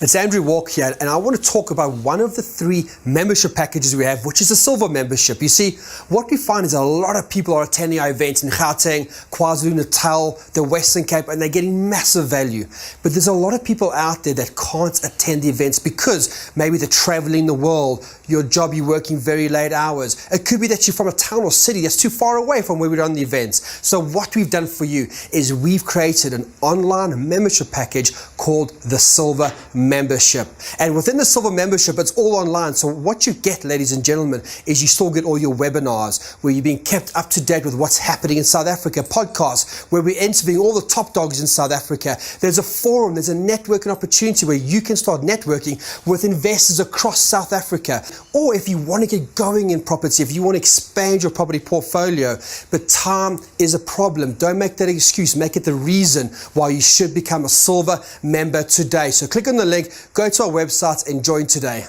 It's Andrew Walk here, and I want to talk about one of the 3 membership packages we have, which is a silver membership. You see, what we find is a lot of people are attending our events in Gauteng, KwaZulu-Natal, the Western Cape, and they're getting massive value. But there's a lot of people out there that can't attend the events because maybe they're traveling the world, your job, you're working very late hours. It could be that you're from a town or city that's too far away from where we run the events. So what we've done for you is we've created an online membership package called the Silver Membership. And within the Silver Membership, it's all online. So what you get, ladies and gentlemen, is you still get all your webinars where you're being kept up to date with what's happening in South Africa, podcasts where we're interviewing all the top dogs in South Africa. There's a forum, there's a networking opportunity where you can start networking with investors across South Africa. Or if you want to get going in property, if you want to expand your property portfolio, but time is a problem, don't make that excuse, make it the reason why you should become a Silver member today. So click on the link, go to our website and join today.